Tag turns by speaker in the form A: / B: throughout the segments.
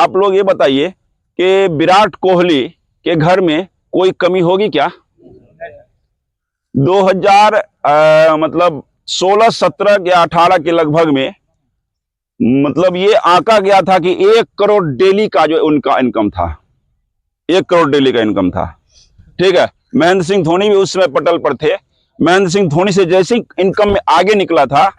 A: आप लोग ये बताइए कि विराट कोहली के घर में कोई कमी होगी क्या? 2000 मतलब 16-17 या 18 के लगभग में मतलब ये आंका गया था कि 1 करोड़ डेली का जो उनका इनकम था, 1 करोड़ डेली का इनकम था। ठीक है, महेंद्र सिंह धोनी भी उस समय पटल पर थे। महेंद्र सिंह धोनी से जैसे ही इनकम में आगे निकला था,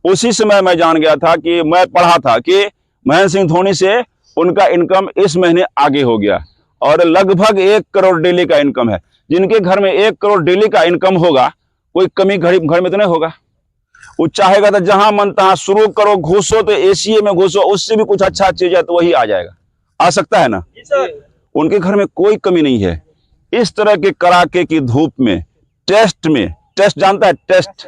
A: उसी समय मैं जान गया था कि मैं पढ़ा था कि महेंद्र सिंह धोनी से उनका इनकम इस महीने आगे हो गया और लगभग 1 करोड़ डेली का इनकम है। जिनके घर में 1 करोड़ डेली का इनकम होगा, कोई कमी घर में तो नहीं होगा। वो चाहेगा तो जहां मन तहां शुरू करो, घुसो तो एसीए में घुसो, उससे भी कुछ अच्छा चीज है तो वही आ जाएगा, आ सकता है ना। उनके घर में कोई कमी नहीं है। इस तरह के कड़ाके की धूप में, टेस्ट जानता है, टेस्ट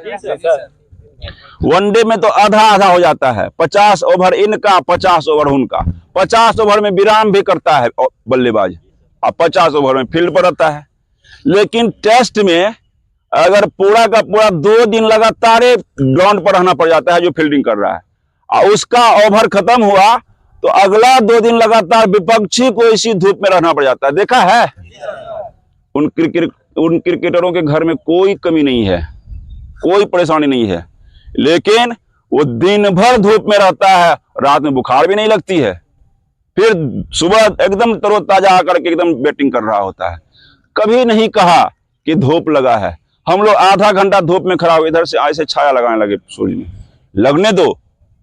A: वनडे में तो आधा आधा हो जाता है, 50 ओवर इनका 50 ओवर उनका, 50 ओवर में विराम भी करता है बल्लेबाज और 50 ओवर में फील्ड पर रहता है। लेकिन टेस्ट में अगर पूरा का पूरा 2 दिन लगातार ग्राउंड पर रहना पड़ जाता है जो फील्डिंग कर रहा है, और उसका ओवर खत्म हुआ तो अगला 2 दिन लगातार विपक्षी को इसी धूप में रहना पड़ जाता है। देखा है? उन क्रिकेटरों के घर में कोई कमी नहीं है, कोई परेशानी नहीं है, लेकिन वो दिन भर धूप में रहता है, रात में बुखार भी नहीं लगती है, फिर सुबह एकदम तरोताजा आकर के एकदम बैटिंग कर रहा होता है। कभी नहीं कहा कि धूप लगा है। हम लोग आधा घंटा धूप में खड़ा हो, इधर से ऐसे छाया लगाने लगे सूर्य में। लगने दो,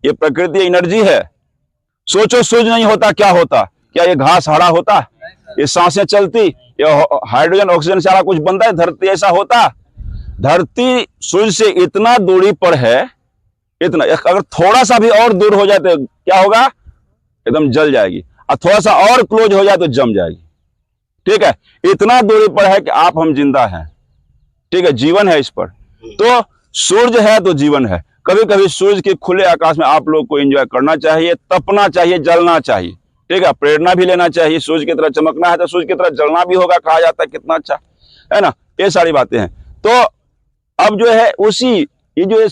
A: ये प्रकृति एनर्जी है। सोचो सूर्य नहीं होता क्या होता? क्या ये घास हरा होता? ये सांसें चलती? ये हाइड्रोजन ऑक्सीजन सारा कुछ बनता है? धरती ऐसा होता? धरती सूर्य से इतना दूरी पर है, इतना, अगर थोड़ा सा भी और दूर हो जाए तो क्या होगा? एकदम जल जाएगी, और थोड़ा सा और क्लोज हो जाए तो जम जाएगी। ठीक है, इतना दूरी पर है कि आप हम जिंदा हैं। ठीक है, जीवन है इस पर, तो सूर्य है तो जीवन है। कभी कभी सूर्य के खुले आकाश में आप लोग को एंजॉय करना चाहिए, तपना चाहिए, जलना चाहिए। ठीक है, प्रेरणा भी लेना चाहिए। सूर्य की तरह चमकना है तो सूर्य की तरह जलना भी होगा, कहा जाता है, कितना अच्छा है ना। ये सारी बातें हैं। तो अब जो है उसी ये जो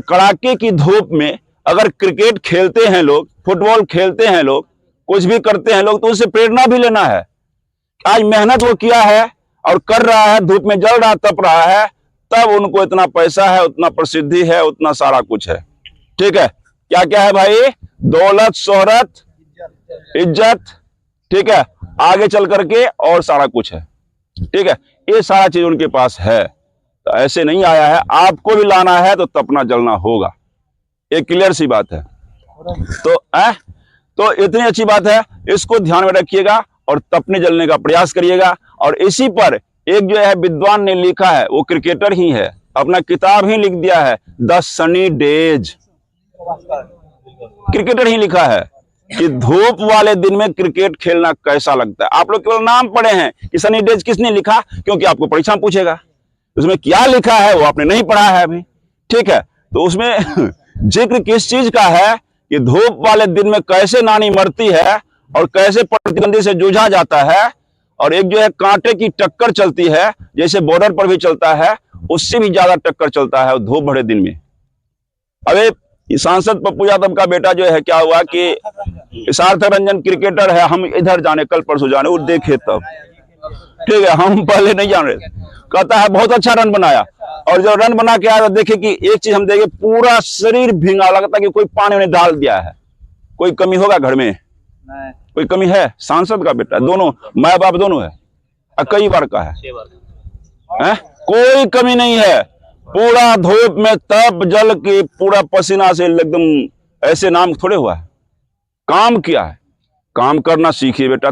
A: कड़ाके की धूप में अगर क्रिकेट खेलते हैं लोग, फुटबॉल खेलते हैं लोग, कुछ भी करते हैं लोग, तो उससे प्रेरणा भी लेना है। आज मेहनत वो किया है और कर रहा है, धूप में जल रहा, तप रहा है, तब उनको इतना पैसा है, उतना प्रसिद्धि है, उतना सारा कुछ है। ठीक है, क्या क्या है भाई? दौलत, शोहरत, इज्जत, ठीक है, आगे चल करके और सारा कुछ है। ठीक है, ये सारा चीज उनके पास है। तो ऐसे नहीं आया है, आपको भी लाना है तो तपना जलना होगा। ये क्लियर सी बात है। तो इतनी अच्छी बात है, इसको ध्यान में रखिएगा और तपने जलने का प्रयास करिएगा। और इसी पर एक जो है विद्वान ने लिखा है, वो क्रिकेटर ही है, अपना किताब ही लिख दिया है, द सनी डेज। क्रिकेटर ही लिखा है कि धूप वाले दिन में क्रिकेट खेलना कैसा लगता है। आप लोग केवल नाम पढ़े हैं कि सनी डेज किसने लिखा, क्योंकि आपको परीक्षा पूछेगा उसमें क्या लिखा है, वो आपने नहीं पढ़ा है अभी। ठीक है, तो उसमें जिक्र किस चीज का है कि धूप वाले दिन में कैसे नानी मरती है और कैसे प्रतिद्वंदी से जूझा जाता है, और एक जो है कांटे की टक्कर चलती है, जैसे बॉर्डर पर भी चलता है, उससे भी ज्यादा टक्कर चलता है धूप भरे दिन में। अबे सांसद पप्पू यादव का बेटा जो है, क्या हुआ कि सार्थक रंजन क्रिकेटर है, हम इधर जाने, कल परसों जाने, वो देखे तब। ठीक है, हम पहले नहीं जान रहे, कहता है बहुत अच्छा रन बनाया, और जब रन बना के आया तो देखे कि एक चीज हम देखे, पूरा शरीर भींगा, लगता कि कोई पानी में डाल दिया है। कोई कमी होगा घर में? कोई कमी है? सांसद का बेटा, दोनों माँ बाप दोनों है, कई बार का है? कोई कमी नहीं है। पूरा धूप में तप जल के पूरा पसीना से एकदम, ऐसे नाम थोड़े हुआ है। काम किया है, काम करना सीखिए बेटा,